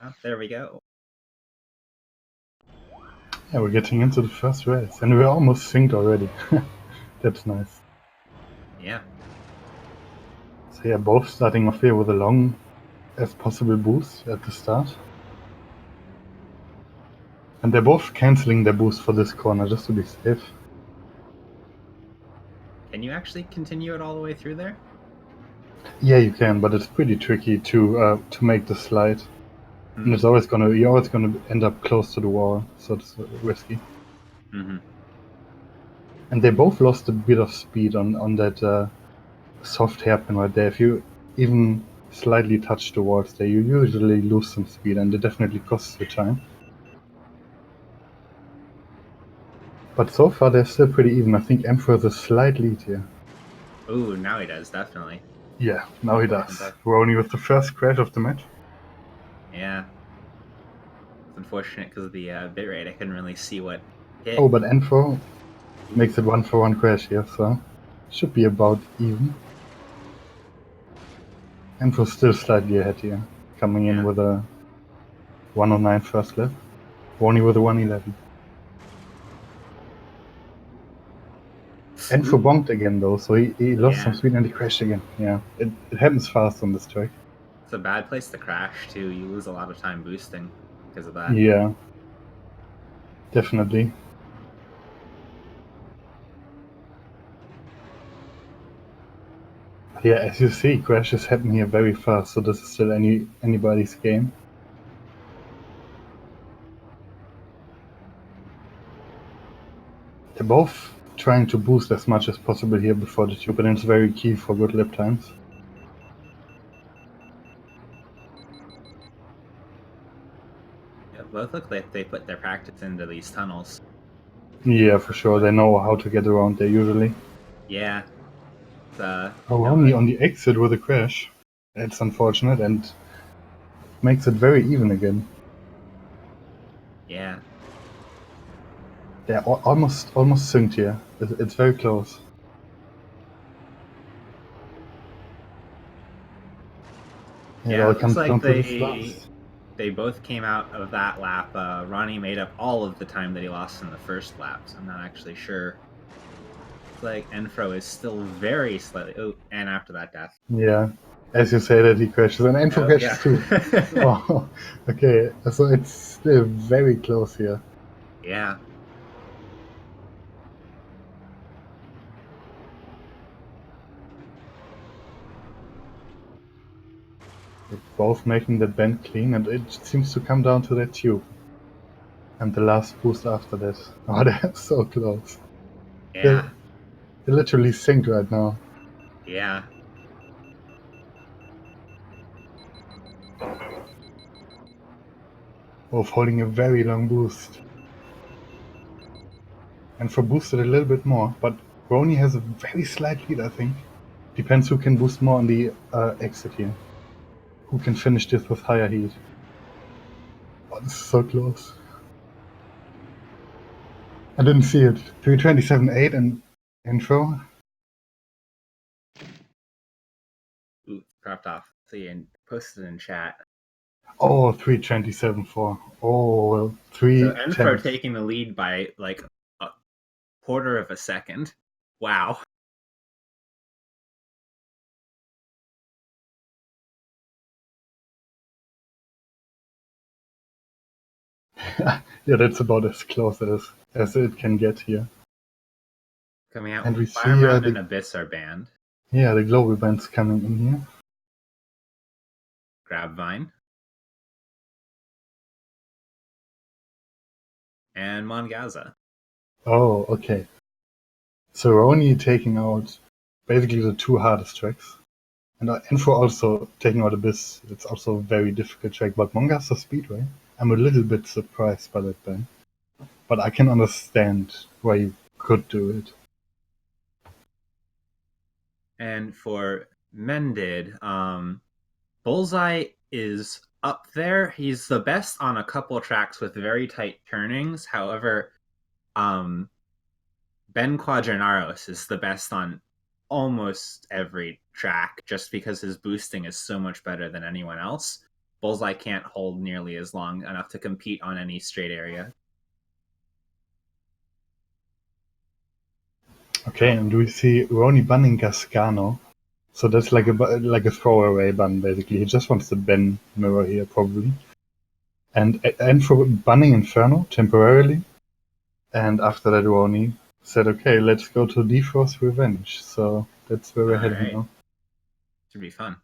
Oh, there we go. Yeah, we're getting into the first race, and we're almost synced already. That's nice. Yeah. So yeah, both starting off here with a long as possible boost at the start. And they're both cancelling their boost for this corner just to be safe. Can you actually continue it all the way through there? Yeah, you can, but it's pretty tricky to make the slide. And Mm. you're always gonna end up close to the wall, so it's risky. Mm-hmm. And they both lost a bit of speed on that soft hairpin right there. If you even slightly touch the walls there, you usually lose some speed, and it definitely costs you time. But so far they're still pretty even. I think Nfro has a slight lead here. Ooh, now he does, definitely. Yeah, now he does. Roni with the first crash of the match. Yeah. It's unfortunate because of the bitrate. I couldn't really see what hit. Oh, but Nfro makes it 1-for-1 crash here, so should be about even. Nfro's still slightly ahead here, coming in with a 109 first lap. Roni with a 111. Nfro bonked again though, so he lost some speed and he crashed again. Yeah, it happens fast on this track. It's a bad place to crash too. You lose a lot of time boosting because of that. Yeah, definitely. Yeah, as you see, crashes happen here very fast, so this is still anybody's game. They're both trying to boost as much as possible here before the tube, and it's very key for good lap times. Yeah, both look like they put their practice into these tunnels. Yeah, for sure. They know how to get around there usually. Yeah. Only on the exit with a crash. That's unfortunate and makes it very even again. Yeah. They're almost synced here. It's very close. Yeah, it looks comes down like to this last. they both came out of that lap. Roni made up all of the time that he lost in the first lap, so I'm not actually sure. Looks like Nfro is still very slightly. Oh, and after that death. Yeah, as you say that he crashes, and Nfro crashes too. Oh, okay, so it's still very close here. Yeah. They're both making that bend clean, and it seems to come down to that tube. And the last boost after that. Oh, they're so close. Yeah. They're literally synced right now. Yeah. Both holding a very long boost. And for boosted a little bit more, but Roni has a very slight lead, I think. Depends who can boost more on the exit here. Who can finish this with higher heat. Oh, this is so close. I didn't see it. 327.8 and Nfro. Ooh, dropped off. See, and posted in chat. Oh, 327.4. Oh, 3 So Nfro tenths. taking the lead by like a quarter of a second. Wow. Yeah, that's about as close as it can get here. Coming out And we with see Firemound and Abyss are banned. Yeah, the global bands coming in here. Grabvine. And Mongaza. Oh, okay. So Roni taking out basically the two hardest tracks. And Nfro also taking out Abyss. It's also a very difficult track, but Mongaza Speedway, I'm a little bit surprised by that ban. But I can understand why you could do it. And for Mended, Bullseye is up there. He's the best on a couple tracks with very tight turnings. However, Ben Quadranaros is the best on almost every track just because his boosting is so much better than anyone else. Bullseye can't hold nearly as long enough to compete on any straight area. Okay, and we see Roni banning Gascano. So that's like a throwaway ban, basically. He just wants the Ben mirror here, probably. And for banning Inferno temporarily. And after that, Roni said, okay, let's go to Nfro's Revenge. So that's where we're heading now. Should be fun.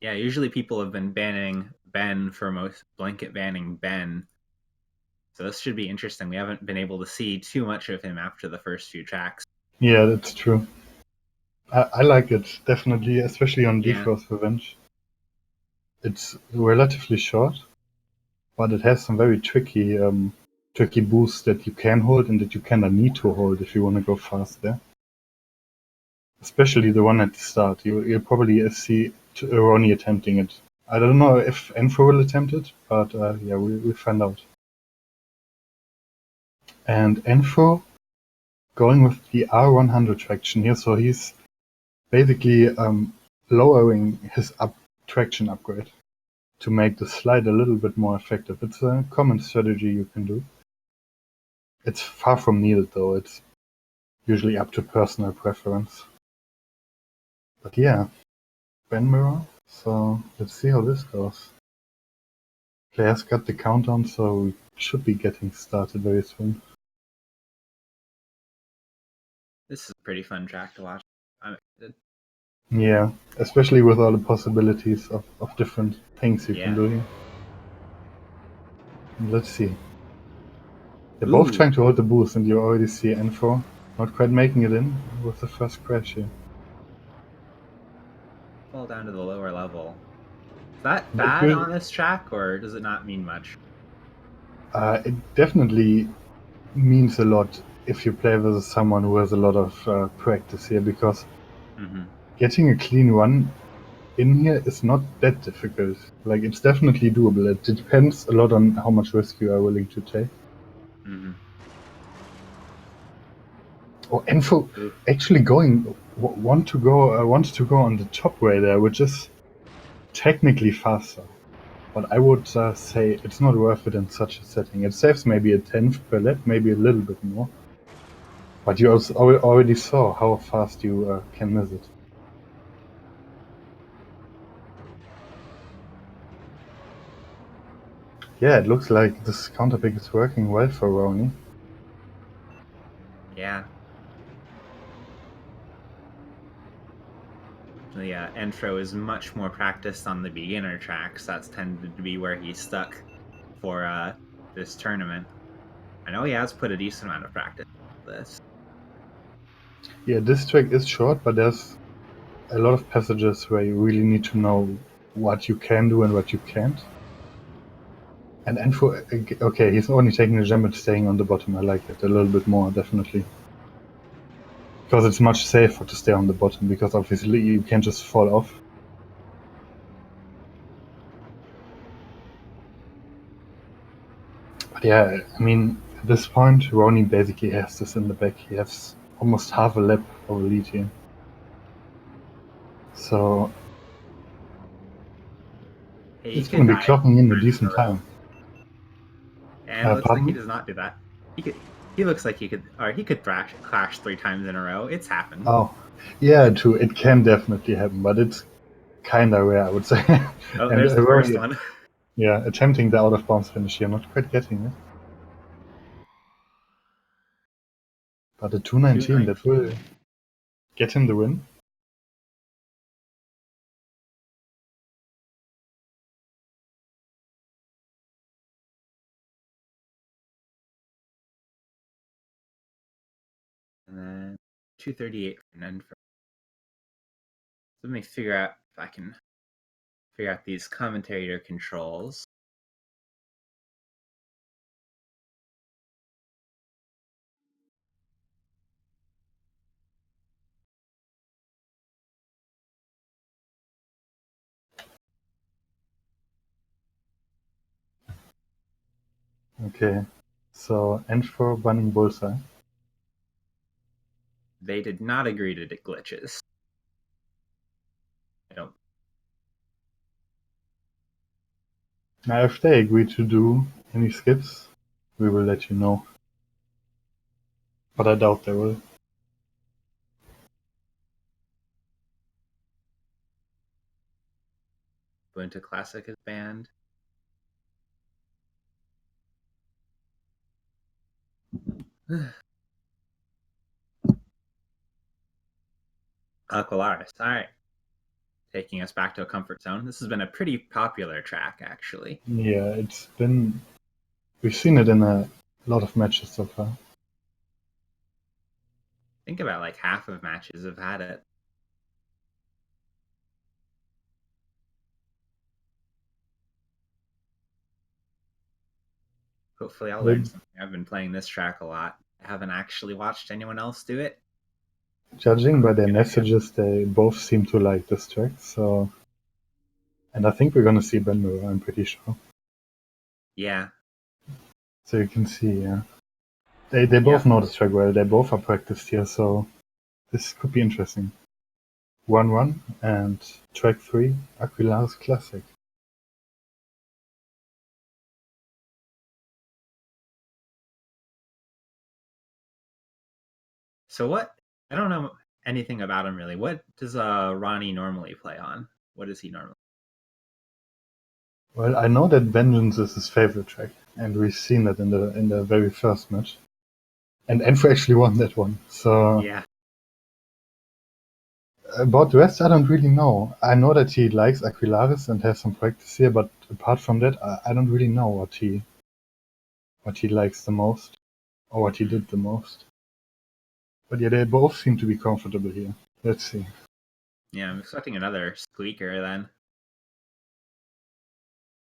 Yeah, usually people have been banning Ben for most blanket banning Ben. So this should be interesting. We haven't been able to see too much of him after the first few tracks. Yeah, that's true. I like it, definitely, especially on Yeah. Nfro's Revenge. It's relatively short, but it has some very tricky boosts that you can hold and that you kind of need to hold if you want to go fast there. Especially the one at the start. You'll probably see Roni attempting it. I don't know if Nfro will attempt it, but yeah, we'll find out. And Nfro going with the R100 traction here, so he's basically lowering his traction upgrade to make the slide a little bit more effective. It's a common strategy you can do. It's far from needed though, it's usually up to personal preference. But yeah, Ben mirror, so let's see how this goes. Players got the countdown, so we should be getting started very soon. This is a pretty fun track to watch. Yeah, especially with all the possibilities of different things you can do here. Let's see. They're both trying to hold the boost, and you already see Nfro not quite making it in with the first crash here. Fall down to the lower level. Is that bad on this track, or does it not mean much? It definitely means a lot if you play with someone who has a lot of practice here, because getting a clean run in here is not that difficult. Like, it's definitely doable. It depends a lot on how much risk you are willing to take. Oh, Nfro actually wants to go on the top way there, which is technically faster. But I would say it's not worth it in such a setting. It saves maybe a tenth per lap, maybe a little bit more. But you also already saw how fast you can miss it. Yeah, it looks like this counter pick is working well for Roni. Yeah. The Nfro is much more practiced on the beginner tracks. That's tended to be where he's stuck for this tournament. I know he has put a decent amount of practice into this. Yeah, this track is short, but there's a lot of passages where you really need to know what you can do and what you can't. And Nfro, okay, he's only taking the gem but staying on the bottom. I like it a little bit more, definitely. Because it's much safer to stay on the bottom, because obviously you can't just fall off. But yeah, I mean, at this point, Roni basically has this in the back. He has almost half a lap of a lead here. So he's going to be clocking in a decent time. And it looks like he does not do that. He looks like he could clash 3 times in a row. It's happened. Oh, yeah, true. It can definitely happen, but it's kind of rare, I would say. Oh, there's the first one. Yeah, attempting the out of bounds finish here, not quite getting it. But the 219, that will get him the win. And then 238 for Nfro. Let me figure out if I can figure out these commentator controls. Okay, so Nfro banning Bullseye. They did not agree to the glitches. I don't. Now, if they agree to do any skips, we will let you know. But I doubt they will. Winter Classic is banned. Aqualaris. All right. Taking us back to a comfort zone. This has been a pretty popular track, actually. Yeah, we've seen it in a lot of matches so far. I think about like half of matches have had it. Hopefully I'll learn something. I've been playing this track a lot. I haven't actually watched anyone else do it. Judging by their messages, they both seem to like this track, so... And I think we're gonna see Benmo, I'm pretty sure. Yeah. So you can see, yeah. They both know this track well, they both are practiced here, so this could be interesting. 1-1 and track 3, Aquilar's Classic. So what? I don't know anything about him really. What does Roni normally play on? What is he normally? Well, I know that Vengeance is his favorite track, and we've seen that in the very first match. And Nfro actually won that one, so... Yeah. About the rest, I don't really know. I know that he likes Aquilaris and has some practice here, but apart from that, I don't really know what he likes the most, or what he did the most. But yeah, they both seem to be comfortable here. Let's see. Yeah, I'm expecting another squeaker then.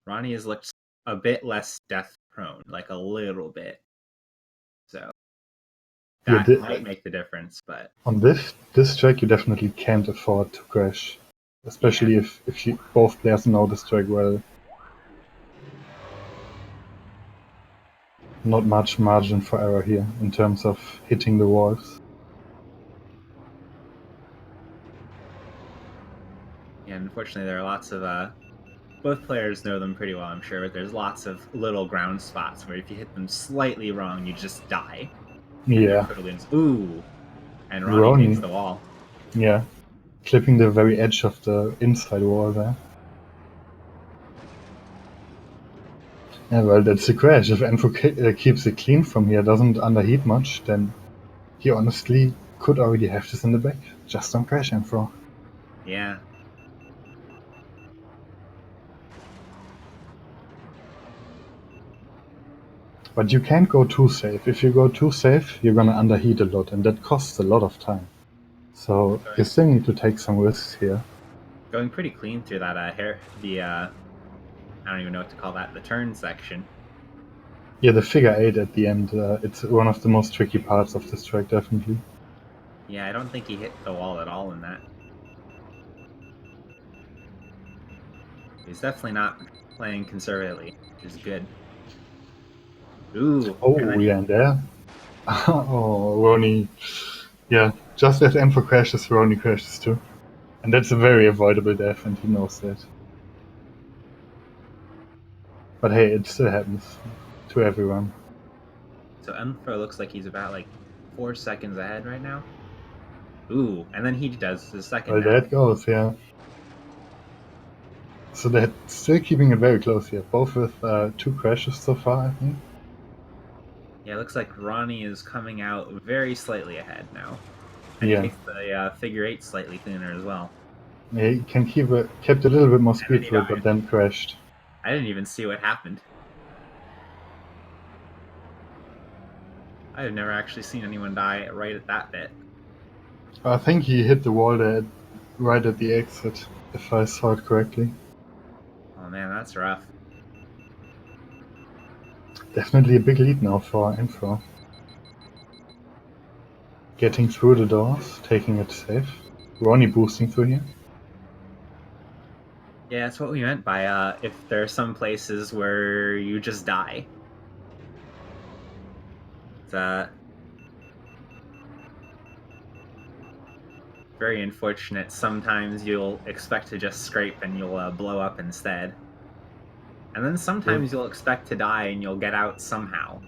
Roni has looked a bit less death prone, like a little bit. So that might make the difference, but on this track you definitely can't afford to crash. Especially if both players know this track well. Not much margin for error here in terms of hitting the walls. Yeah, unfortunately there are lots of both players know them pretty well, I'm sure, but there's lots of little ground spots where if you hit them slightly wrong, you just die. Yeah. Ooh. And Roni takes the wall. Yeah. Clipping the very edge of the inside wall there. Yeah, well, that's a crash. If Nfro keeps it clean from here, doesn't underheat much, then he honestly could already have this in the back. Just don't crash, Nfro. Yeah. But you can't go too safe. If you go too safe, you're gonna underheat a lot, and that costs a lot of time. So you still need to take some risks here. Going pretty clean through that I don't even know what to call that, the turn section. Yeah, the figure 8 at the end, it's one of the most tricky parts of this track, definitely. Yeah, I don't think he hit the wall at all in that. He's definitely not playing conservatively, which is good. Ooh. Oh, yeah, and there. Oh, Roni. Yeah, just as Nfro crashes, Roni crashes too. And that's a very avoidable death, and he knows that. But hey, it still happens to everyone. So Nfro looks like he's about like 4 seconds ahead right now. Ooh, and then he does the second. Well, that goes, yeah. So they're still keeping it very close here, both with 2 crashes so far, I think. Yeah, it looks like Roni is coming out very slightly ahead now. And yeah. he takes the figure 8 slightly cleaner as well. Yeah, he can kept a little bit more speed to it, but then crashed. I didn't even see what happened. I've never actually seen anyone die right at that bit. I think he hit the wall there right at the exit, if I saw it correctly. Oh man, that's rough. Definitely a big lead now for Nfro. Getting through the doors, taking it safe. Roni boosting through here. Yeah, that's what we meant by if there are some places where you just die. It's very unfortunate. Sometimes you'll expect to just scrape and you'll blow up instead. And then sometimes you'll expect to die and you'll get out somehow.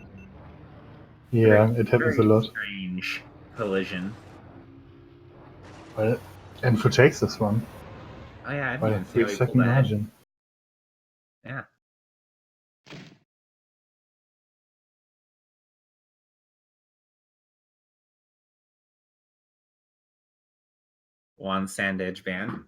Yeah, it happens a Very lot. strange collision. Well, Nfro takes this one Oh yeah, I didn't by a even see how he pulled 3-second ahead. margin. Yeah. One sand edge band.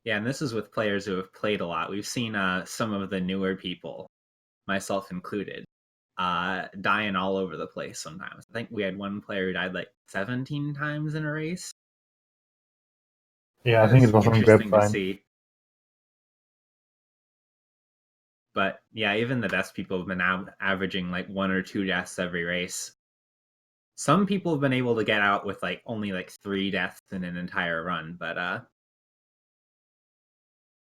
Yeah, and this is with players who have played a lot. We've seen some of the newer people, myself included, dying all over the place sometimes. I think we had one player who died like 17 times in a race. Yeah, I It think it was was on interesting to Grapevine. see. But yeah, even the best people have been averaging like 1 or 2 deaths every race. Some people have been able to get out with like only like 3 deaths in an entire run, but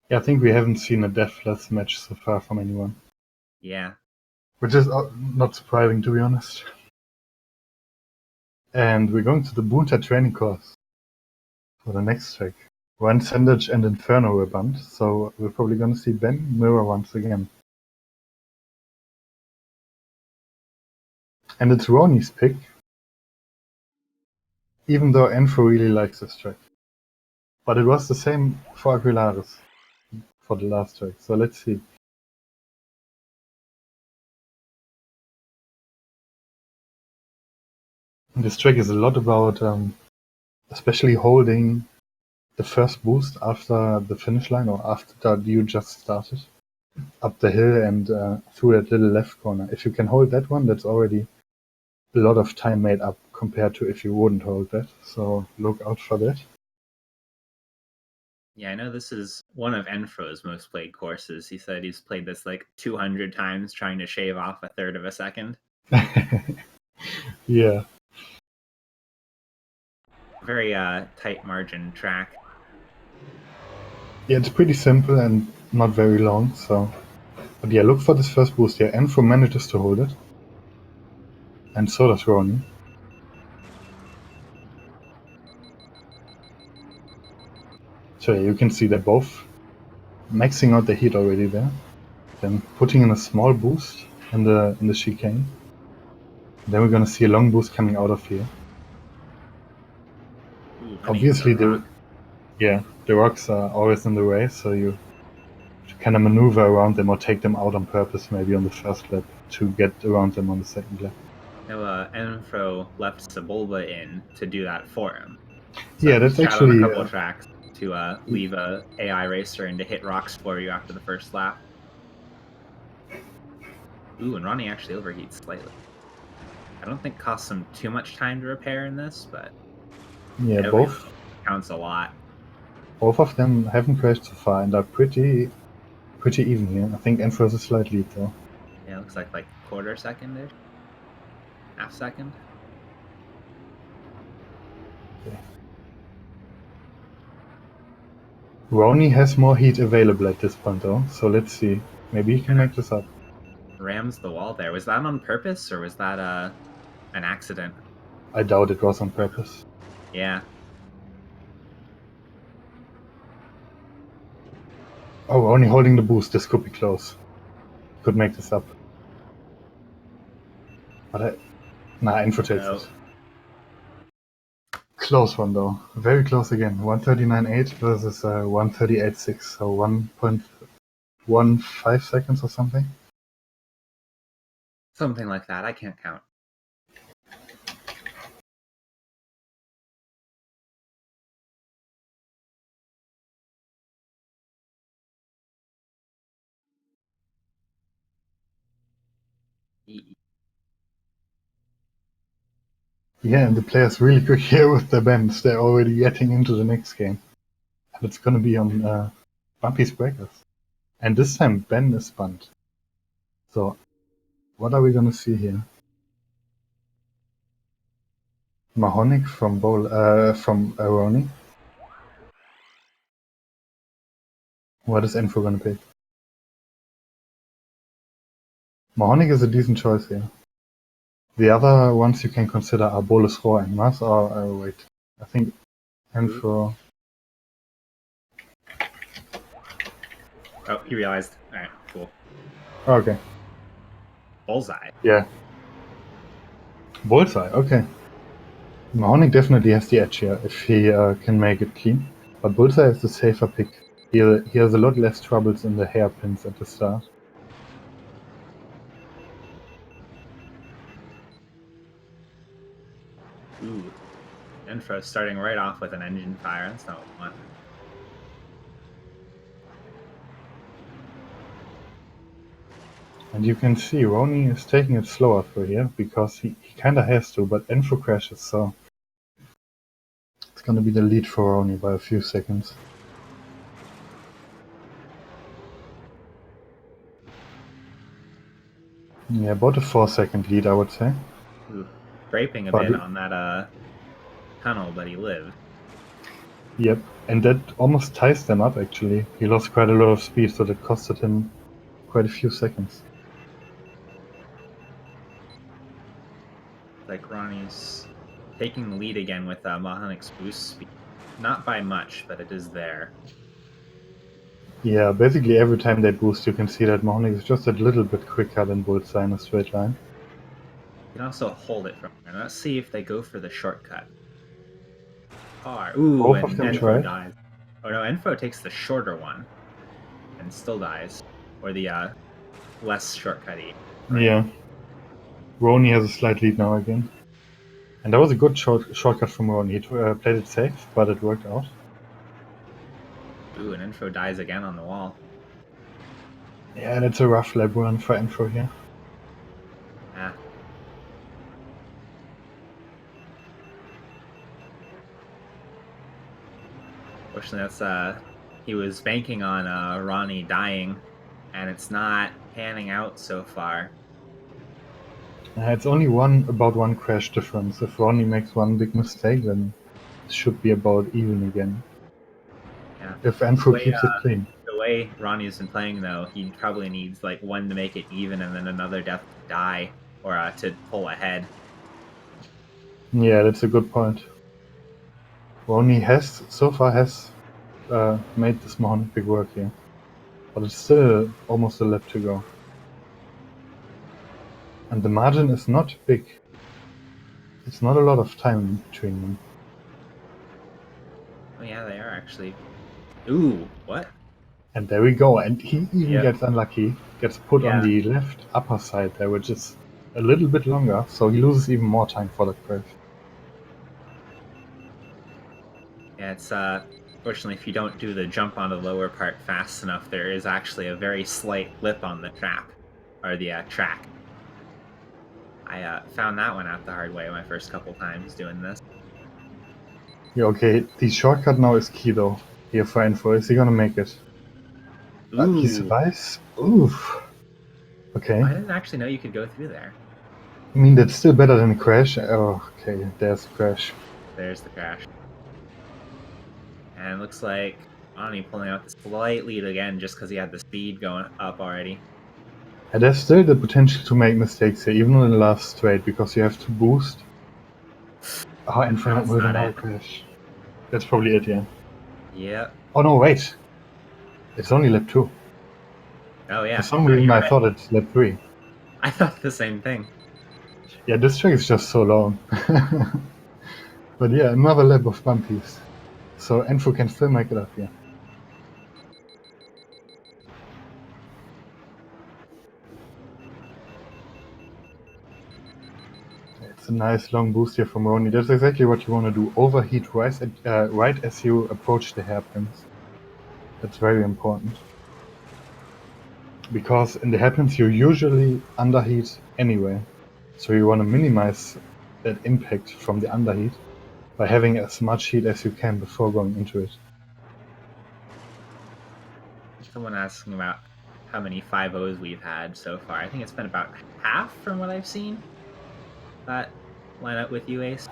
Yeah, I think we haven't seen a deathless match so far from anyone. yeah. Which is not surprising, to be honest. And we're going to the Bunta training course for the next track. Run, Sandwich, and Inferno were banned, so we're probably going to see Ben mirror once again. And it's Roni's pick, even though Nfro really likes this track. But it was the same for Aguilares for the last track, so let's see. And this track is a lot about especially holding the first boost after the finish line or after you just started up the hill and through that little left corner. If you can hold that one, that's already a lot of time made up compared to if you wouldn't hold that. So look out for that. Yeah, I know this is one of Nfro's most played courses. He said he's played this like 200 times trying to shave off a third of a second. Yeah. Very tight margin track. Yeah, it's pretty simple and not very long, so but yeah, look for this first boost here. Nfro manages to hold it. And so does Roni. So yeah, you can see they're both maxing out the heat already there. Then putting in a small boost in the chicane. Then we're gonna see a long boost coming out of here. Ooh, running into a Obviously rock. the rocks are always in the way, so you kind of maneuver around them or take them out on purpose maybe on the first lap to get around them on the second lap. No, Nfro left Sebulba in to do that for him. So Yeah, he's that's tried on a actually couple of tracks to leave a AI racer in to hit rocks for you after the first lap. Ooh, and Ronnie actually overheats slightly. I don't think it costs him too much time to repair in this, but yeah, it counts a lot. both of them haven't crashed so far and are pretty even here. I think Nfro has a slight lead though. Yeah, it looks like quarter second-ish, half second. Okay. Roni has more heat available at this point though, so let's see. Maybe he can make this up. Rams the wall there. Was that on purpose or was that an accident? I doubt it was on purpose. Yeah. Oh, Roni holding the boost. This could be close. Could make this up. But Nfro takes No. it. Close one though. Very close again. 139.8 versus 138.6. So 1.15 seconds or something. Something like that. I can't count. Yeah, and the players really quick here with the bends. They're already getting into the next game. And it's gonna be on Bumpy's Breakers. And this time Ben is spun. So what are we gonna see here? Mahonic from Roni. What is Nfro gonna pick? Mahonic is a decent choice here. The other ones you can consider are Bolus, Rohr, and Mars, or wait, I think Nfro. Oh, he realized. All right, cool. Okay. Bullseye. Yeah. Bullseye, okay. Mahonic definitely has the edge here if he can make it clean, but Bullseye is the safer pick. He has a lot less troubles in the hairpins at the start. Ooh. Nfro starting right off with an engine fire. That's not what we want. And you can see Roni is taking it slower through here because he kinda has to, but Nfro crashes, so it's gonna be the lead for Roni by a few seconds. Yeah, about a 4-second lead, I would say. Ooh. Scraping a But bit on that tunnel, but he lived. yep, and that almost ties them up actually. He lost quite a lot of speed, so that costed him quite a few seconds. Like Ronnie's taking the lead again with Mahanic's boost speed. Not by much, but it is there. Yeah, basically every time they boost, you can see that Mahonic is just a little bit quicker than Bullseye in a straight line. You can also hold it from there. Let's see if they go for the shortcut. Ooh, Both of and them Nfro tried. dies. Oh no, Nfro takes the shorter one and still dies. Or the less shortcutty. Right? Yeah. Roni has a slight lead now again. And that was a good shortcut from Roni. He played it safe, but it worked out. Ooh, and Nfro dies again on the wall. Yeah, that's a rough lap run for Nfro here. Ah. Fortunately, that's he was banking on Ronnie dying, and it's not panning out so far. It's only about one crash difference. If Roni makes one big mistake, then it should be about even again. Yeah. If Nfro keeps it clean. The way Ronnie's been playing, though, he probably needs like one to make it even, and then another death to die or to pull ahead. Yeah, that's a good point. Roni has so far made this Mahonic big work here, but it's still almost a lap to go. And the margin is not big. It's not a lot of time between them. Oh yeah, they are actually. Ooh, what? And there we go. And he even Yep. gets unlucky, gets put on Yeah. the left upper side there, which is a little bit longer, so he loses even more time for the crash. Yeah, it's fortunately if you don't do the jump on the lower part fast enough, there is actually a very slight lip on the trap or the track. I found that one out the hard way my first couple times doing this. Yeah, okay, the shortcut now is key though. Here for Nfro. Is he gonna make it? He Ooh, survives? Oof. Okay. I didn't actually know you could go through there. I mean, that's still better than a crash. Oh, okay, there's a crash. There's the crash. And it looks like Ani pulling out the slight lead again just because he had the speed going up already. And there's still the potential to make mistakes here, even in the last straight, because you have to boost. Oh, and for That's with not another it. crash. That's probably it, yeah. Yep. Oh no, wait. It's only lap 2. Oh For yeah. some No, reason you're I right. thought it's lap 3. I thought the same thing. Yeah, this track is just so long. But yeah, another lap of bumpies. So Nfro can still make it up here. It's a nice long boost here from Roni. That's exactly what you want to do. Overheat right as you approach the hairpins. That's very important. Because in the hairpins you usually underheat anyway. So you want to minimize that impact from the underheat by having as much heat as you can before going into it. Someone asking about how many 5.0s we've had so far. I think it's been about half from what I've seen. That line up with you, Ace?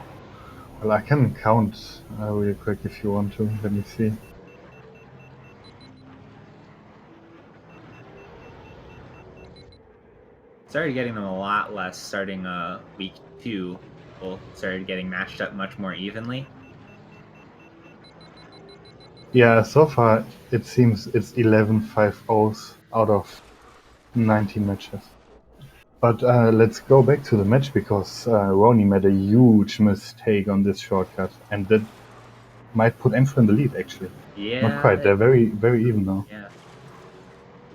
Well, I can count real quick if you want to. Let me see. Started getting them a lot less starting week 2. People started getting matched up much more evenly. Yeah, so far it seems it's 11 5-0s out of 19 matches. But let's go back to the match because Roni made a huge mistake on this shortcut, and that might put Nfro in the lead actually. Not Yeah, quite. They're very even now. yeah.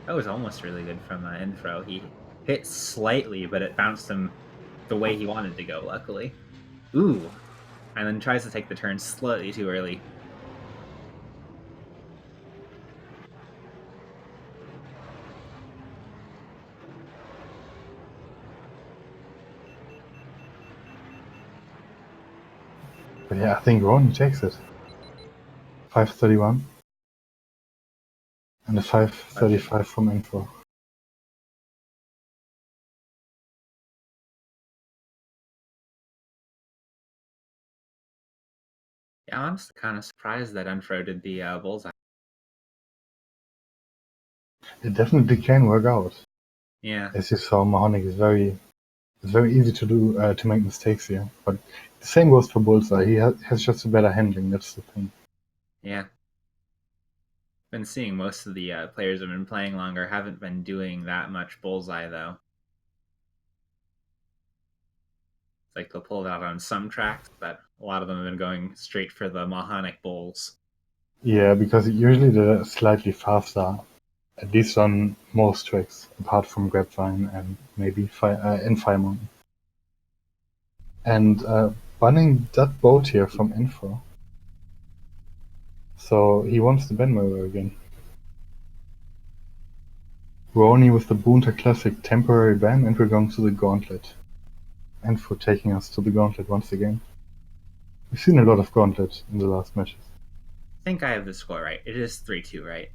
That was almost really good from Nfro. He hit slightly, but it bounced him the way he wanted to go, luckily. Ooh. And then tries to take the turn slightly too early. But yeah, I think Roni takes it. 531 and a 535 from Nfro. Yeah, I'm kind of surprised that Nfro did the bullseye. It definitely can work out. Yeah. As you saw, Mahonic is it's very easy to do to make mistakes here. But the same goes for Bullseye. He has just a better handling. That's the thing. Yeah. Been seeing most of the players who've been playing longer haven't been doing that much bullseye though. It's like they'll pull it out on some tracks, but a lot of them have been going straight for the Mahonic bowls. Yeah, because usually they're slightly faster, at least on most tracks, apart from Grapevine and maybe in Fire Mountain. And banning that boat here from Nfro. So he wants the Ben mirror again. Roni with the Boonta Classic temporary ban, and we're going to the Gauntlet. Nfro taking us to the Gauntlet once again. We've seen a lot of Gauntlet in the last matches. I think I have the score right. It is 3-2, right?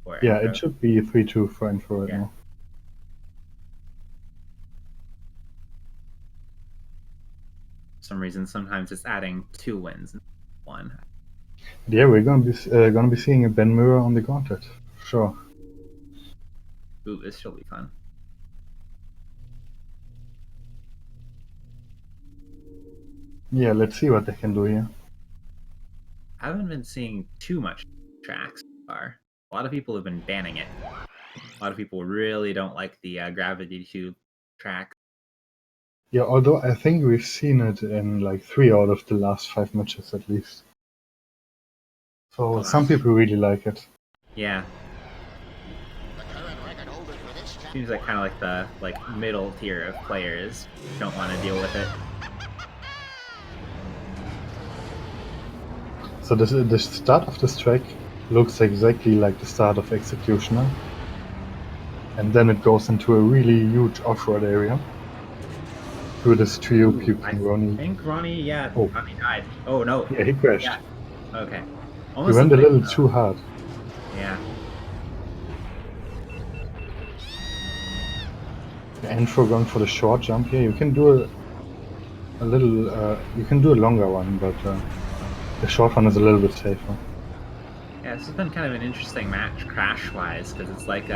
For Yeah, Nfro. it should be 3-2 for Nfro right now. For some reason, sometimes it's adding 2 wins, 1. Yeah, we're gonna be seeing a Ben mirror on the Gauntlet. Sure. Ooh, this should be fun. Yeah, let's see what they can do here. I haven't been seeing too much tracks so far. A lot of people have been banning it. A lot of people really don't like the Gravity Tube track. Yeah, although I think we've seen it in like 3 out of the last 5 matches at least. So some people really like it. Yeah. Seems like kind of like the middle tier of players don't want to deal with it. So the start of this track looks exactly like the start of Executioner. And then it goes into a really huge off-road area. Through this trio, puking Roni. I think Roni, Roni died. Oh no. Yeah, he crashed. Yeah. Okay. Almost he went a little too hard. Yeah. Nfro going for the short jump here. You can do a little. You can do a longer one, but the short one is a little bit safer. Yeah, this has been kind of an interesting match crash-wise because it's like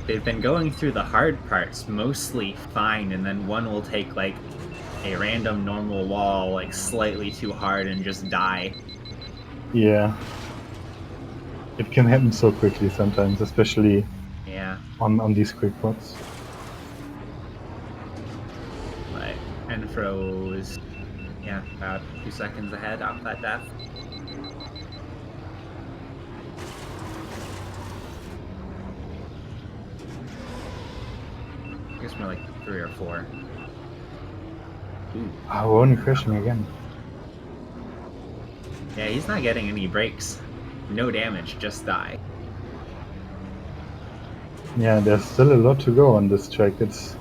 they've been going through the hard parts mostly fine, and then one will take like a random normal wall like slightly too hard and just die. Yeah. It can happen so quickly sometimes, especially on these quick pots. But Nfro is about 2 seconds ahead off that death. I guess more like 3 or 4. Ooh. We're only crashing again. Yeah, he's not getting any breaks. No damage, just die. Yeah, there's still a lot to go on this track. It's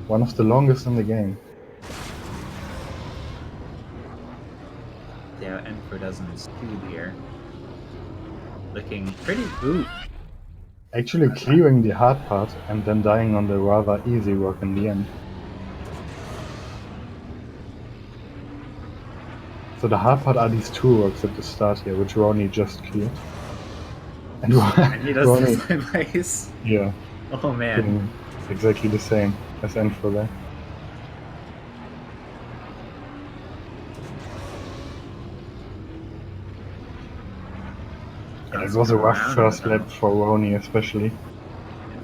one of the longest in the game. Yeah, Nfro doesn't scoop here. Looking pretty... Ooh! Actually clearing the hard part and then dying on the rather easy work in the end. So the hard part are these 2 works at the start here, which Roni just cleared. And he does Roni, the sideways. Yeah. Oh man. exactly the same as Nfro there. Yeah, it was a rough first lap for Roni especially.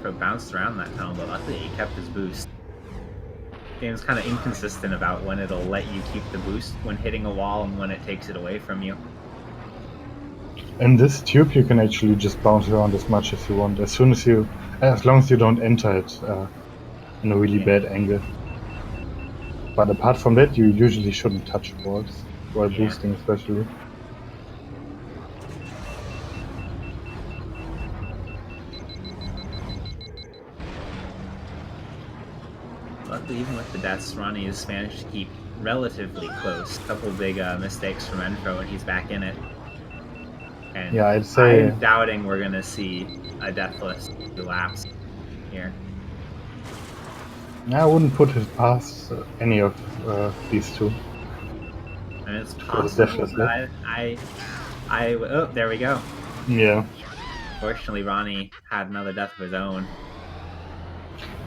Nfro bounced around that tunnel, but luckily he kept his boost. Game's kind of inconsistent about when it'll let you keep the boost when hitting a wall and when it takes it away from you. In this tube, you can actually just bounce around as much as you want, as long as you don't enter it in a really bad angle. But apart from that, you usually shouldn't touch walls while boosting, especially. Luckily, even with the deaths, Roni has managed to keep relatively close. A couple big mistakes from Nfro, and he's back in it. And yeah, I'd say I'm doubting we're gonna see a deathless lapse here. I wouldn't put it past any of these two. And it's possible, but oh, there we go. Yeah. Fortunately, Roni had another death of his own.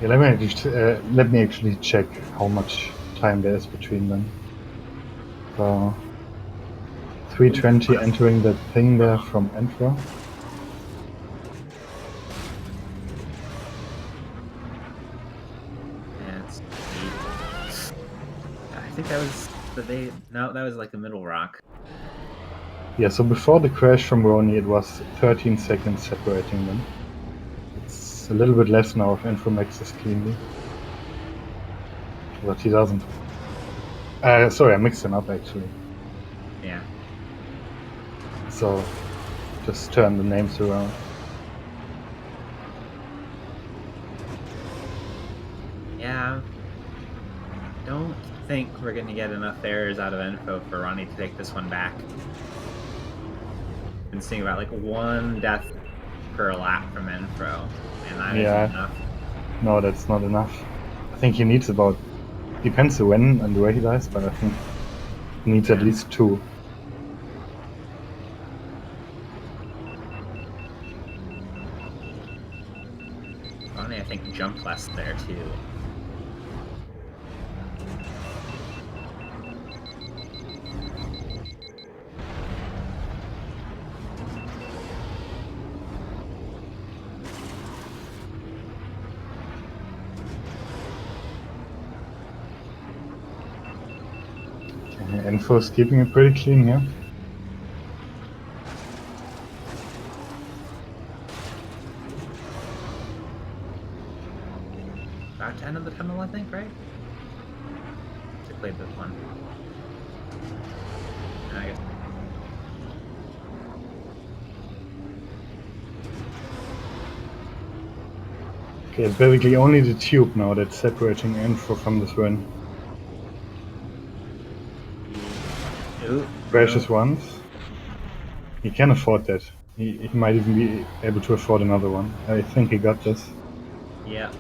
Yeah, let me actually check how much time there is between them. So 320 entering that thing there from Nfro. I think that was no, that was like the middle rock. Yeah, so before the crash from Roni, it was 13 seconds separating them. It's a little bit less now if Nfro maxes cleanly. But he doesn't. Sorry, I mixed them up actually. Yeah. So just turn the names around. Yeah. Don't think we're gonna get enough errors out of Nfro for Roni to take this one back. Been seeing about like one death per lap from Nfro, and that isn't enough. No, that's not enough. I think he needs about, depends when and where he dies, but I think he needs at least 2. Roni, I think, jumped less there too. Nfro's keeping it pretty clean here. About 10 in the tunnel, I think, right? To play this one. I guess. Okay, it's basically only the tube now that's separating Nfro from this run. Crashes once. He can afford that. He might even be able to afford another one. I think he got this. Yeah.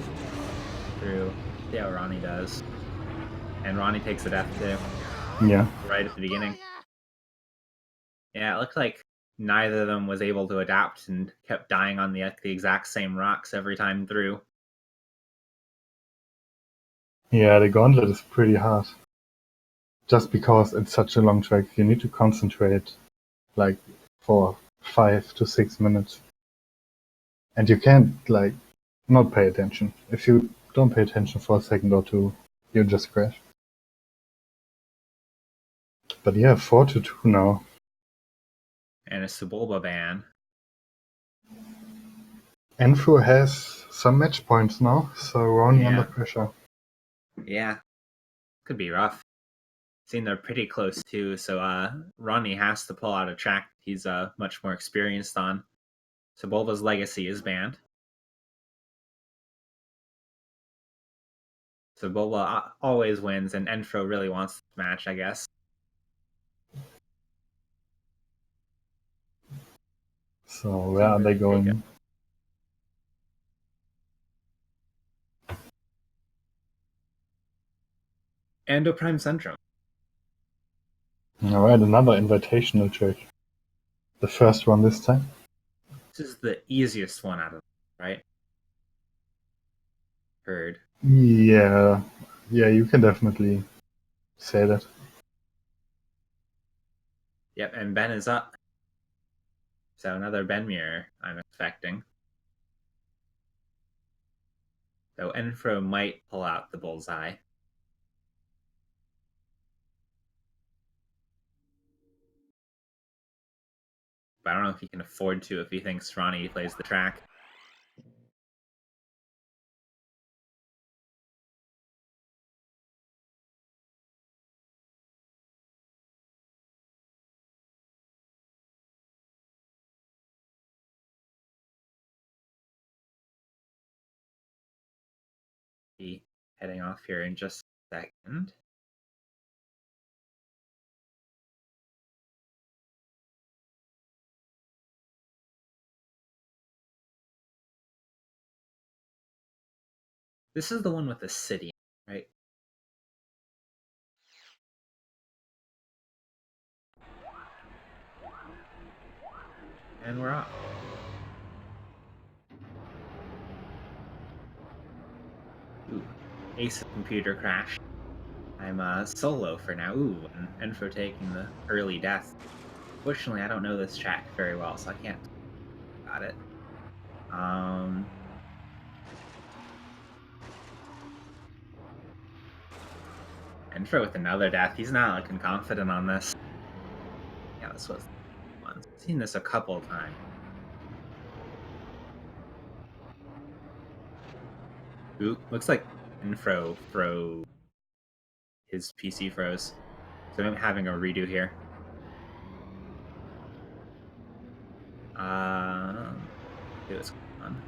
True. See how Roni does. And Roni takes a death too. Yeah. Right at the beginning. Yeah, it looks like neither of them was able to adapt and kept dying on the exact same rocks every time through. Yeah, the gauntlet is pretty hard. Just because it's such a long track, you need to concentrate like for 5 to 6 minutes. And you can't like not pay attention. If you don't pay attention for a second or two, you just crash. But yeah, 4-2 now. And a Sebulba ban. Nfro has some match points now, so Roni under pressure. Yeah. Could be rough. Seeing they're pretty close too, so Roni has to pull out a track he's much more experienced on. Sebulba's Legacy is banned. Sebulba always wins, and Nfro really wants this match, I guess. So where are they going? Endoprime Centrum. Alright, another invitational track. The first one this time. This is the easiest one out of them, right? heard. Yeah, yeah, you can definitely say that. Yep, and Ben is up. So another Ben mirror, I'm expecting. So Nfro might pull out the bullseye. But I don't know if he can afford to if he thinks Roni plays the track. Be heading off here in just a second. This is the one with the city, right? And we're off. Ooh, Ace computer crash. I'm solo for now. Ooh, and Nfro taking the early death. Fortunately, I don't know this track very well, so I can't got it. Nfro with another death. He's not looking confident on this. Yeah, this was one. I've seen this a couple of times. Ooh, looks like Nfro his PC froze. So I'm having a redo here. See what's going on.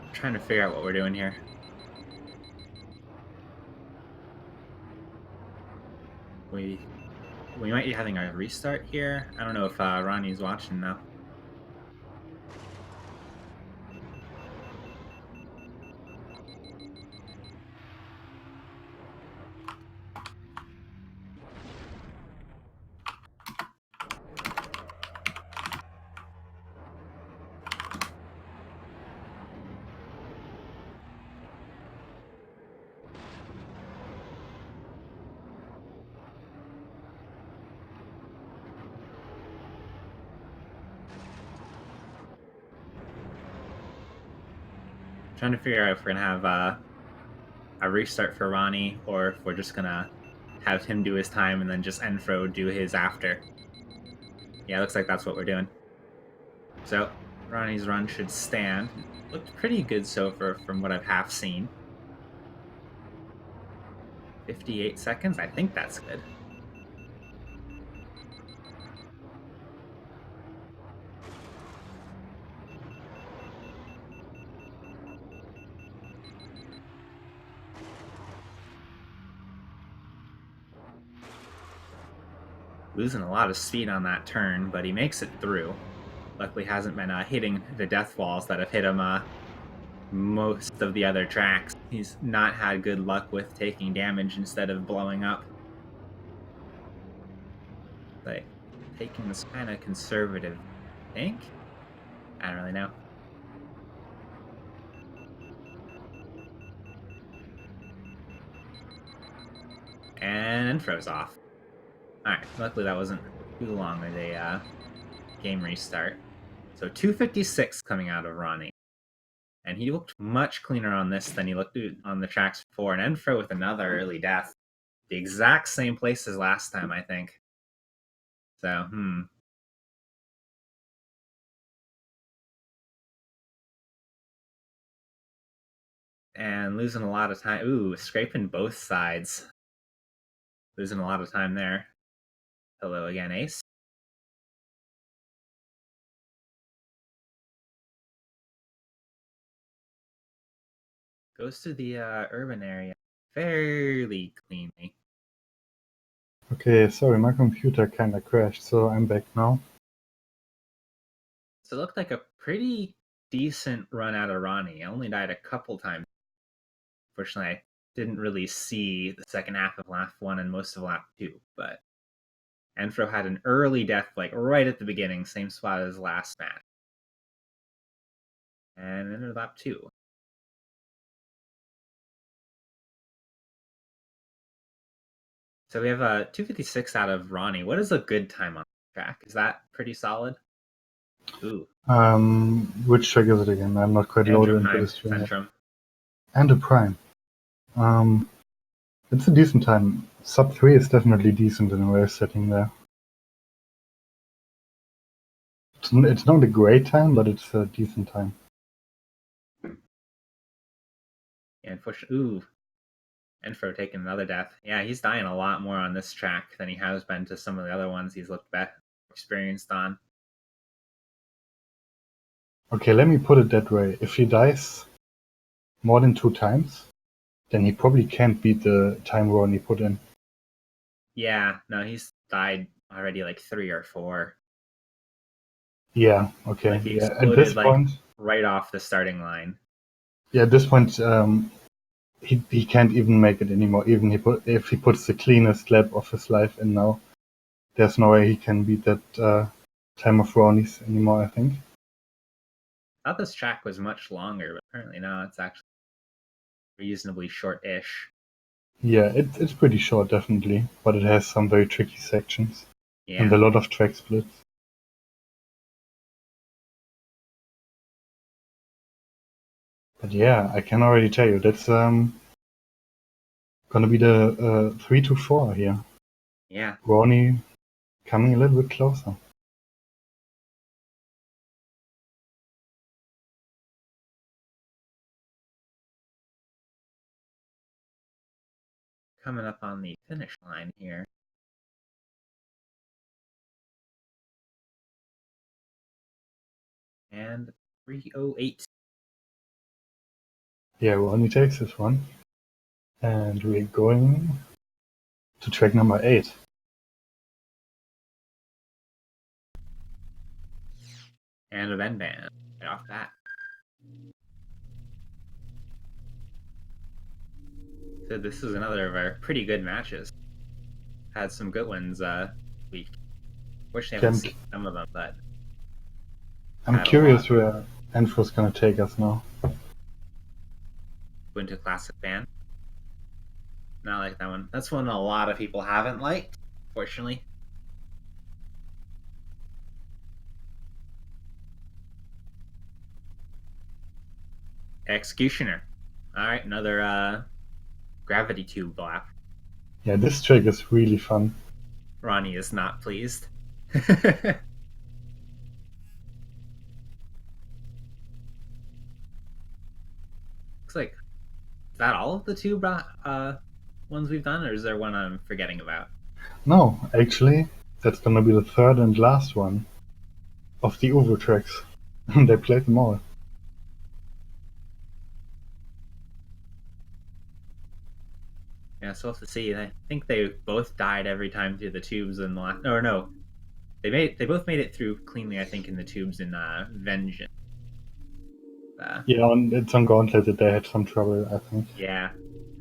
I'm trying to figure out what we're doing here. We might be having a restart here. I don't know if Ronnie's watching now. Trying to figure out if we're gonna have a restart for Ronnie, or if we're just gonna have him do his time and then just Nfro do his after. Yeah, looks like that's what we're doing. So Ronnie's run should stand. Looked pretty good so far from what I've half seen. 58 seconds? I think that's good. Losing a lot of speed on that turn, but he makes it through. Luckily hasn't been hitting the death walls that have hit him most of the other tracks. He's not had good luck with taking damage instead of blowing up. Like, taking this kind of conservative, I think? I don't really know. And Nfro's off. Alright, luckily that wasn't too long of a game restart. So 256 coming out of Ronnie. And he looked much cleaner on this than he looked on the tracks before. And Nfro with another early death. The exact same place as last time, I think. So, And losing a lot of time. Ooh, scraping both sides. Losing a lot of time there. Hello again, Ace. Goes to the urban area fairly cleanly. Okay, sorry, my computer kinda crashed, so I'm back now. So it looked like a pretty decent run out of Ronnie. I only died a couple times. Fortunately, I didn't really see the second half of lap 1 and most of lap 2, but Nfro had an early death, like right at the beginning, same spot as last match. And entered lap 2. So we have a 2:56 out of Roni. What is a good time on the track? Is that pretty solid? Ooh. Which track is it again? I'm not quite loaded into this track yet. And a prime. It's a decent time. Sub 3 is definitely decent in a race setting there. It's not a great time, but it's a decent time. And push. Ooh. Nfro taking another death. Yeah, he's dying a lot more on this track than he has been to some of the other ones he's looked better experienced on. Okay, let me put it that way. If he dies more than 2 times, then he probably can't beat the time Roni put in. Yeah, no, he's died already like 3 or 4. Yeah, okay. Like he exploded, at this point, right off the starting line. Yeah, at this point, he can't even make it anymore. Even if he puts the cleanest lap of his life in now, there's no way he can beat that time of Roni's anymore, I think. I thought this track was much longer, but apparently now it's actually reasonably short-ish. Yeah, it's pretty short, definitely, but it has some very tricky sections and a lot of track splits. But yeah, I can already tell you that's gonna be the 3 to 4 here. Yeah. Roni coming a little bit closer. Coming up on the finish line here. And 3:08. Yeah, Roni takes this one. And we're going to track number 8. And a bend right off that. So this is another of our pretty good matches. Had some good ones week. Wish I haven't seen some of them, but I'm curious where Nfro's gonna take us now. Winter Classic Band. Not like that one. That's one a lot of people haven't liked, fortunately. Executioner. Alright, another gravity tube lap. Yeah, this track is really fun. Roni is not pleased. Looks like, is that all of the tube ones we've done, or is there one I'm forgetting about? No, actually, that's gonna be the third and last one of the Uvo tracks. They played them all. Yeah, so we'll have to see. I think they both died every time through the tubes in the last. Or no, they both made it through cleanly. I think in the tubes in Vengeance. Yeah, it's on Gauntlet that they had some trouble, I think. Yeah,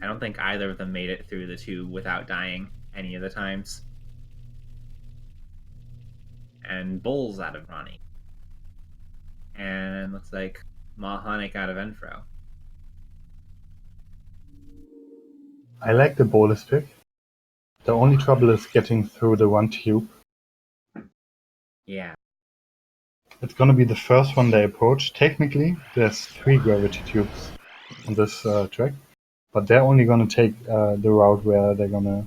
I don't think either of them made it through the tube without dying any of the times. And Bulls out of Roni. And looks like Mahonic out of Nfro. I like the bolus pick. The only trouble is getting through the one tube. Yeah. It's gonna be the first one they approach. Technically, there's 3 gravity tubes on this track, but they're only gonna take the route where they're gonna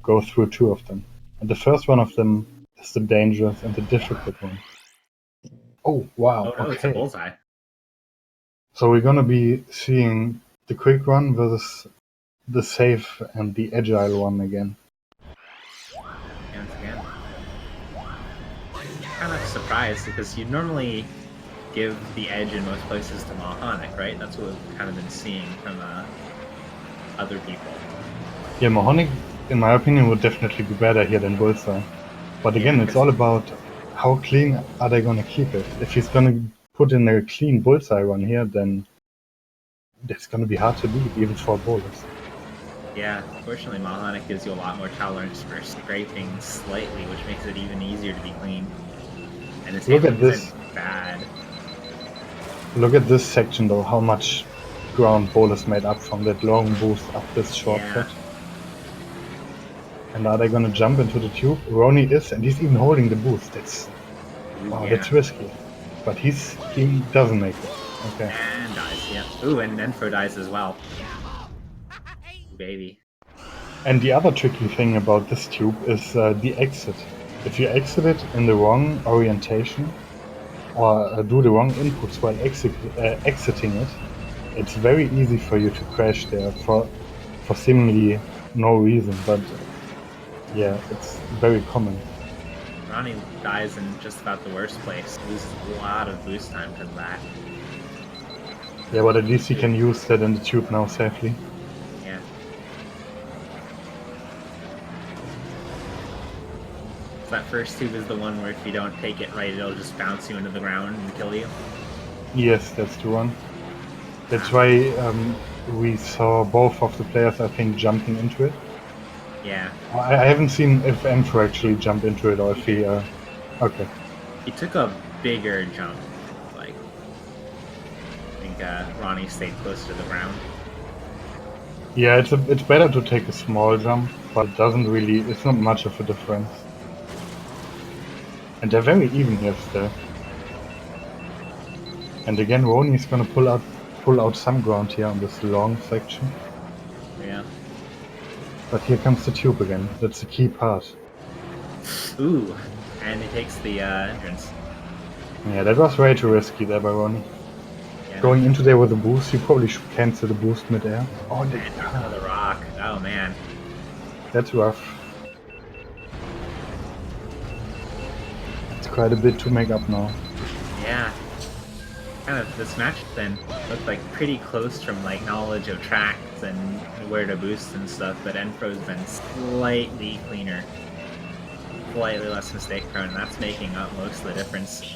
go through 2 of them. And the first one of them is the dangerous and the difficult one. Oh, wow. Oh, no, it's a bullseye. So we're gonna be seeing the quick run versus the safe and the agile one again. Once again. Kind of surprised because you normally give the edge in most places to Mahonic, right? That's what we've kind of been seeing from other people. Yeah, Mahonic, in my opinion, would definitely be better here than Bullseye. But again, it's all about how clean are they going to keep it. If he's going to put in a clean Bullseye run here, then it's going to be hard to beat, even for bowlers. Yeah, fortunately, Mahonic gives you a lot more tolerance for scraping slightly, which makes it even easier to be clean. And his Look at handling isn't this. bad. Look at this section though, how much ground Bolus made up from that long boost up this Yeah. shortcut. And are they gonna jump into the tube? Roni is, and he's even holding the boost. Ooh, Wow, yeah. that's risky. But he doesn't make it. Okay. And dies, yeah. Ooh, and Nfro dies as well. Baby. And the other tricky thing about this tube is the exit. If you exit it in the wrong orientation or do the wrong inputs while exiting it, it's very easy for you to crash there for seemingly no reason. But yeah, it's very common. Roni dies in just about the worst place. Loses a lot of boost time because of that. Yeah, but at least he can use that in the tube now safely. Yeah. So that first tube is the one where if you don't take it right, it'll just bounce you into the ground and kill you. Yes, that's the one. That's why we saw both of the players, I think, jumping into it. Yeah. I haven't seen if Nfro actually jumped into it or if He he. did. Okay. He took a bigger jump. Like, I think Roni stayed close to the ground. Yeah, it's better to take a small jump, but it doesn't really. It's not much of a difference. And they're very even here still. And again, Roni is gonna pull out some ground here on this long section. Yeah. But here comes the tube again. That's the key part. Ooh, and he takes the entrance. Yeah, that was way too risky there by Roni. Yeah. Going into there with a boost, you probably should cancel the boost mid-air. Oh, The rock. Oh man. that's rough. It's quite a bit to make up now. Yeah. Kind of this match then looked like pretty close from like knowledge of tracks and where to boost and stuff, but Nfro's been slightly cleaner. Slightly less mistake prone, and that's making up most of the difference.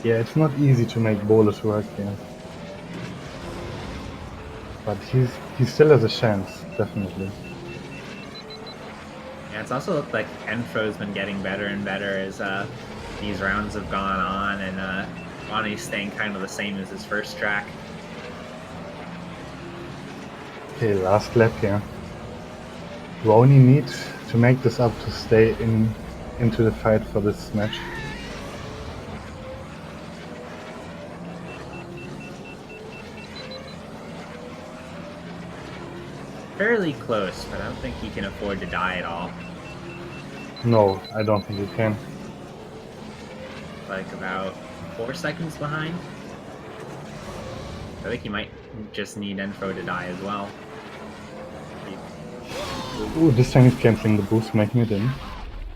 Yeah, it's not easy to make Bolus work here. But he still has a chance, definitely. Yeah, it's also looked like Nfro's been getting better and better as these rounds have gone on, and Roni's staying kind of the same as his first track. Okay, last lap here. Roni needs to make this up to stay into the fight for this match. Fairly close, but I don't think he can afford to die at all. No, I don't think he can. Like about 4 seconds behind. I think he might just need Nfro to die as well. Ooh, this time he's canceling the boost, making it in.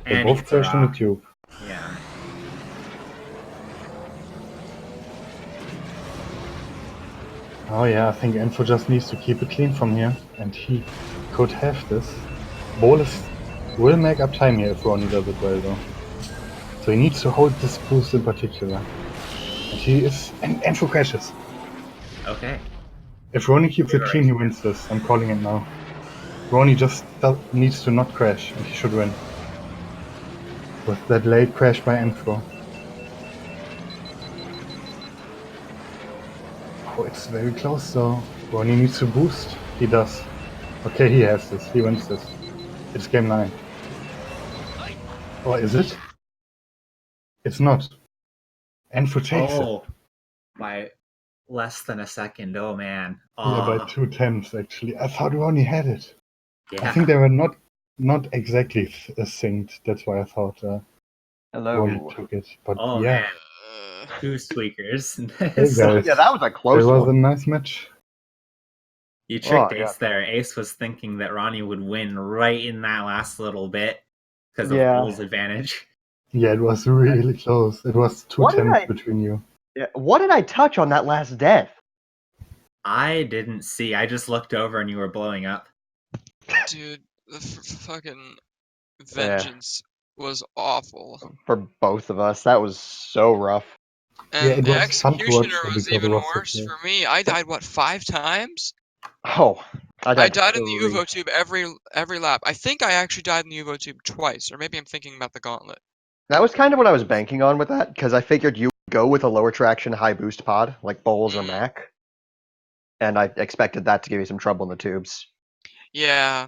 They And he both hits a crashed in the rock. tube. Yeah. Oh yeah, I think Nfro just needs to keep it clean from here, and he could have this. Bolus will make up time here if Roni does it well though. So he needs to hold this boost in particular. And he is... and Nfro crashes. Okay. If Roni keeps it clean, he wins this. I'm calling it now. Roni just needs to not crash, and he should win. With that late crash by Nfro. Oh, it's very close though. Roni needs to boost. He does. Okay, he has this. He wins this. It's game 9. Or is it? It's not. Nfro takes it. Oh, by less than a second. Oh man. Yeah, by Oh, 2 tenths actually. I thought Roni had it. I think yeah. they were not exactly synced. That's why I thought Roni Hello. took it. But Oh yeah, man. Two squeakers. hey guys, Yeah, that was a close that was a one. nice match. You tricked Oh, yeah. Ace there. Ace was thinking that Roni would win right in that last little bit because of Yeah. Bull's advantage. Yeah, it was really close. It was 2 What did tenths I- between you. Yeah. What did I touch on that last death? I didn't see. I just looked over and you were blowing up. Dude, the fucking vengeance was awful. For both of us, that was so rough. And Yeah, it the was fun to watch executioner though was because it even was so worse close. for me. I died, what, 5 times? Oh, I died in the 3. UVO tube every lap. I think I actually died in the UVO tube twice, or maybe I'm thinking about the gauntlet. That was kind of what I was banking on with that, because I figured you would go with a lower traction, high boost pod, like Bowls or Mhm. Mac. And I expected that to give you some trouble in the tubes. Yeah,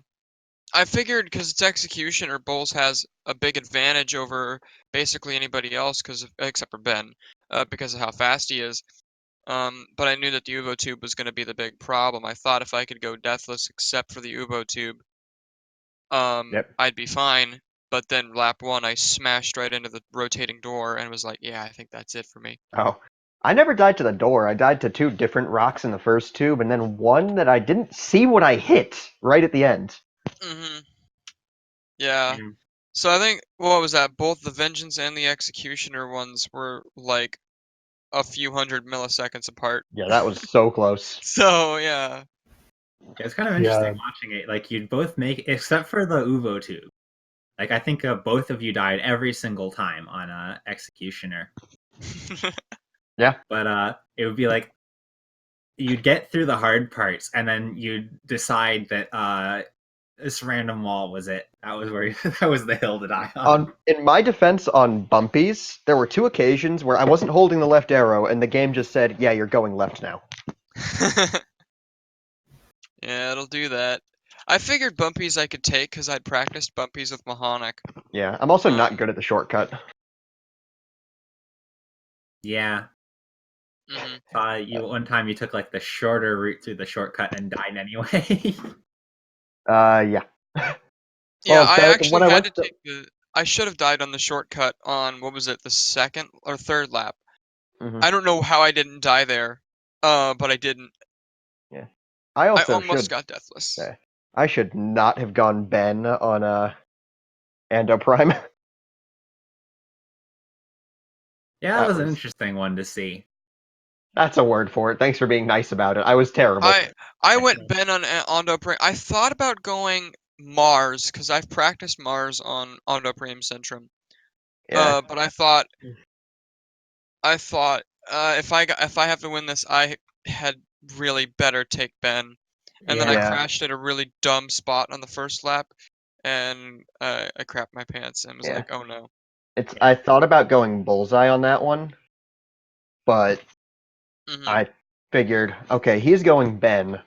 I figured because it's Executioner, Bowles has a big advantage over basically anybody else, except for Ben, because of how fast he is. But I knew that the UVO tube was going to be the big problem. I thought if I could go deathless except for the UVO tube, Yep. I'd be fine. But then lap 1, I smashed right into the rotating door and was like, yeah, I think that's it for me. Oh. I never died to the door. I died to 2 different rocks in the first tube, and then one that I didn't see what I hit right at the end. Mm-hmm. Yeah. Yeah. So I think, what was that? Both the Vengeance and the Executioner ones were like a few hundred milliseconds apart. Yeah, that was so close. So, yeah. It's kind of Yeah. interesting watching it. Like you'd both make, except for the Uvo tube. Like I think both of you died every single time on Executioner. Yeah. But it would be like you'd get through the hard parts, and then you'd decide that this random wall was it. That was where that was the hill to die on. In my defense, on bumpies, there were 2 occasions where I wasn't holding the left arrow, and the game just said, "Yeah, you're going left now." Yeah, it'll do that. I figured bumpies I could take because I'd practiced bumpies with Mahonic. Yeah, I'm also not good at the shortcut. Yeah. Mm-hmm. You one time you took like the shorter route through the shortcut and died anyway. Yeah. Yeah, Well, I actually when I had went to take the. I should have died on the shortcut on, what was it, the second or third lap. Mhm. I don't know how I didn't die there, but I didn't. I I also almost should. got deathless. I should not have gone Ben on Ando Prime. Yeah, that That was an was. interesting one to see. That's a word for it. Thanks for being nice about it. I was terrible. I went Ben on Ondo Prime. I thought about going Mars because I've practiced Mars on Ondo Prime Centrum. Yeah. But I thought if I have to win this, I had really better take Ben. And then I Yeah. crashed at a really dumb spot on the first lap, and I crapped my pants and was Yeah. like, oh no. I thought about going Bullseye on that one, but Hmm. I figured, okay, he's going Ben.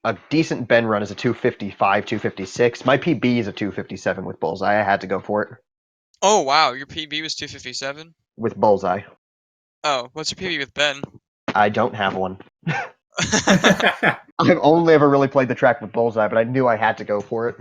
A decent Ben run is a 255, 256. My PB is a 257 with Bullseye. I had to go for it Oh wow, your PB was 257? with Bullseye. Oh, what's your PB with Ben? I don't have one. I've only ever really played the track with Bullseye, but I knew I had to go for it.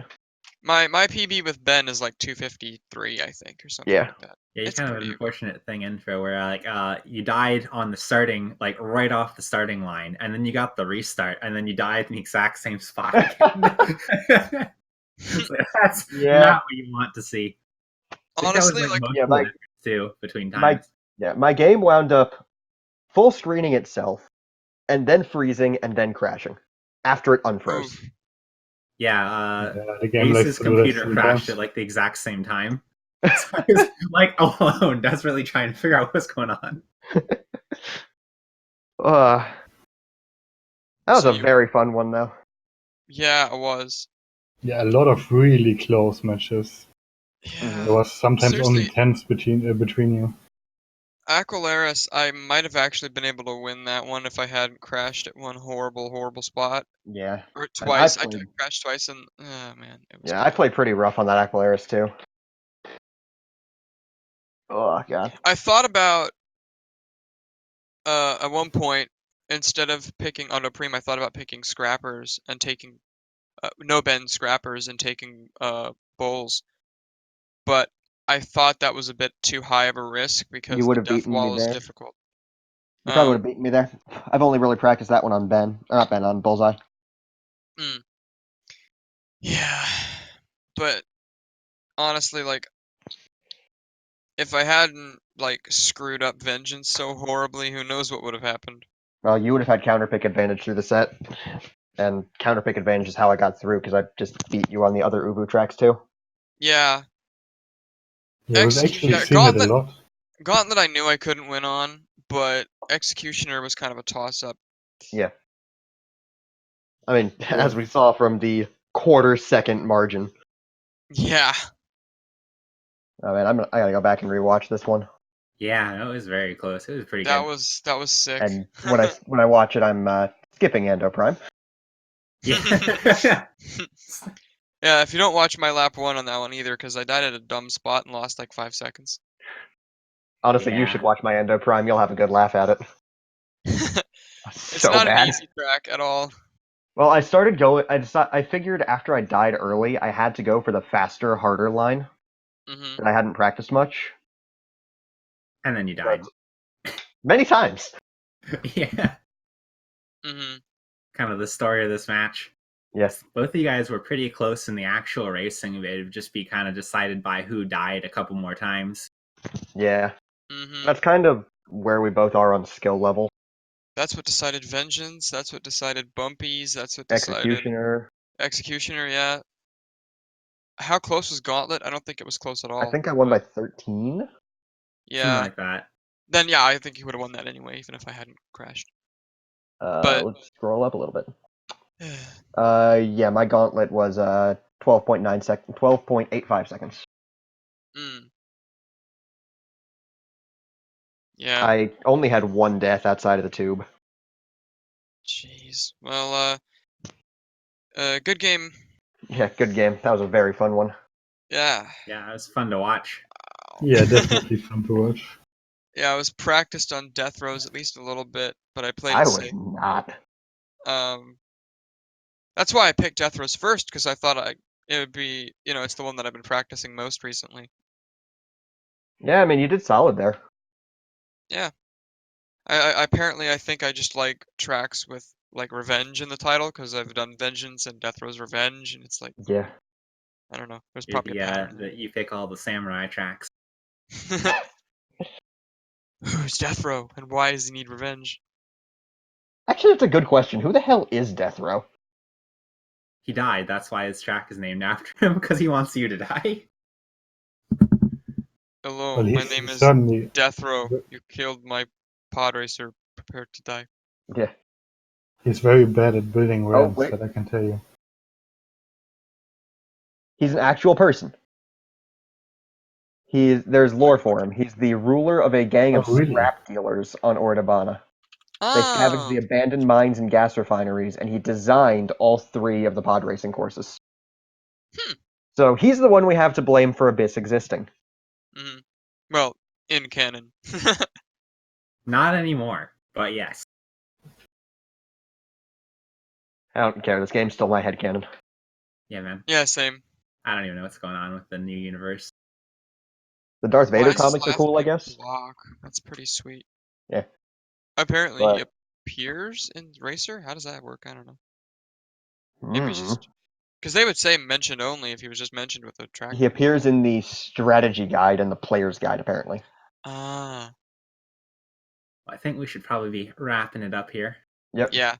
My PB with Ben is like 253, I think, or something Yeah. like that. Yeah, you It's kind of an pretty. unfortunate thing, Nfro, where you died on the starting, like right off the starting line, and then you got the restart, and then you died in the exact same spot again. So that's Yeah. not what you want to see. I think that was Honestly, like like most Yeah, of the my- difference too between My times. my game wound up full screening itself, and then freezing, and then crashing after it unfroze. oof. Yeah, The game likes Ace's to do that computer crashed sometimes. at like the exact same time. So I was like alone, desperately trying to figure out what's going on. Uh, that was So a very fun one, though. Yeah, it was. Yeah, a lot of really close matches. Yeah. There was sometimes only Seriously, tenths between you. Aqualaris, I might have actually been able to win that one if I hadn't crashed at one horrible spot. Yeah. Or And I twice. I played. crashed twice and oh man, it was Yeah, I bad. played pretty rough on that Aqualaris too. Oh god. I thought about at one point, instead of picking Auto Prime, I thought about picking Scrappers and taking no Ben Scrappers and taking Bulls. But I thought that was a bit too high of a risk You because would the have death beaten me wall is there. difficult. You probably would have beaten me there. I've only really practiced that one on Ben. Or not Ben, on Bullseye. Yeah. But honestly, like, if I hadn't like screwed up Vengeance so horribly, who knows what would have happened? Well, you would have had counterpick advantage through the set. And counterpick advantage is how I got through, because I just beat you on the other Ubu tracks too. Yeah. Yeah, we've actually Yeah, seen it a lot. Gauntlet I knew I couldn't win on, but Executioner was kind of a toss-up. Yeah. I mean, as we saw from the quarter-second margin. Yeah. I mean, I gotta go back and rewatch this one. Yeah, no, it was very close. It was pretty That good. was sick. And when I watch it, I'm skipping Endo Prime. Yeah. Yeah, if you don't watch my lap 1 on that one either, because I died at a dumb spot and lost like 5 seconds. Honestly, you Yeah. should watch my Endo Prime. You'll have a good laugh at it. It's So not an bad. easy track at all. Well, I started going. I figured after I died early, I had to go for the faster, harder line Hmm. that I hadn't practiced much. And then you died. Many times. Yeah. Hmm. Kind of the story of this match. Yes. Both of you guys were pretty close in the actual racing. It would just be kind of decided by who died a couple more times. Yeah. Hmm. That's kind of where we both are on skill level. That's what decided Vengeance. That's what decided Bumpies. That's what decided Executioner. Executioner. Yeah. How close was Gauntlet? I don't think it was close at all. I think I won by but 13. Something yeah. like that. Then yeah, I think he would have won that anyway, even if I hadn't crashed. But Let's scroll up a little bit. Yeah, my gauntlet was 12.85 seconds. mm, yeah. I only had one death outside of the tube. Jeez. Well, good game. Yeah, good game. That was a very fun one. Yeah. Yeah, it was fun to watch. Yeah, definitely fun to watch. Yeah, I was practiced on death rows at least a little bit, but I played I it was safe. not. That's why I picked death rows first, because I thought it would be, it's the one that I've been practicing most recently. Yeah, I mean, you did solid there. Yeah. I apparently I think I just like tracks with like revenge in the title because I've done Vengeance and Death Row's Revenge, and it's like Yeah. I don't know. There's You're probably a pattern. that you pick all the samurai tracks. Who's Death Row and why does he need revenge? Actually, that's a good question. Who the hell is Death Row? He died. That's why his track is named after him, because he wants you to die. Hello, Well, my he's name is certainly Death Row. You killed my Podracer. Prepare to die. Yeah. he's very bad at building Oh, ramps, wait. that I can tell you. He's an actual person. There's lore for him. He's the ruler of a gang Oh, of really? scrap dealers on Ordabana. They scavenge the Oh, abandoned mines and gas refineries, and he designed all 3 of the pod racing courses. Hmm. So he's the one we have to blame for Abyss existing. Well, in canon. Not anymore, but yes. I don't care. This game's still my headcanon. Yeah, man. Yeah, same. I don't even know what's going on with the new universe. The Darth Why Vader is his comics are last cool, I name guess. Block? That's pretty sweet. Yeah. Apparently, he But appears in Racer. How does that work? I don't know. Maybe he's hmm, just because they would say mentioned only if he was just mentioned with a track. he appears in the strategy guide and the player's guide, apparently. Ah, I think we should probably be wrapping it up here. Yep. yeah.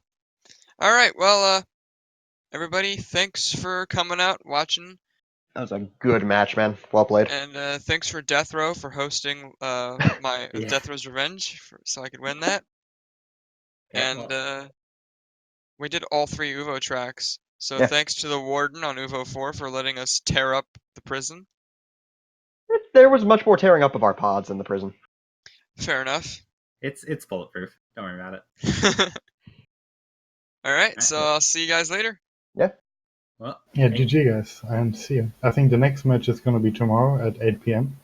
All right. Well, everybody, thanks for coming out, watching, That was a good match, man. Well played. and thanks for Death Row for hosting my Yeah. Death Row's Revenge, so I could win that. Yeah, And well, we did all 3 Uvo tracks. So Yeah. thanks to the warden on Uvo 4 for letting us tear up the prison. There was much more tearing up of our pods in the prison. Fair enough. it's bulletproof. Don't worry about it. All right. So I'll see you guys later. Yeah. Well, Yeah, thank- GG guys, and see you. I think the next match is going to be tomorrow at 8 p.m.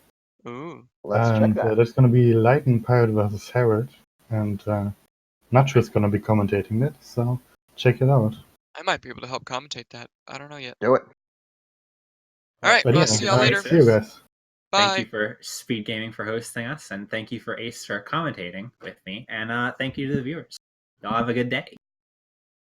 Ooh. Let's and check that. there's going to be Lighten Pirate versus Herald, and Nacho's going to be commentating it, so check it out. I might be able to help commentate that. I don't know yet. Do it. All right. But Well, yeah, see y'all later. see you guys. Thank you Bye. for Speed Gaming for hosting us, and thank you for Ace for commentating with me, and thank you to the viewers. Y'all have a good day.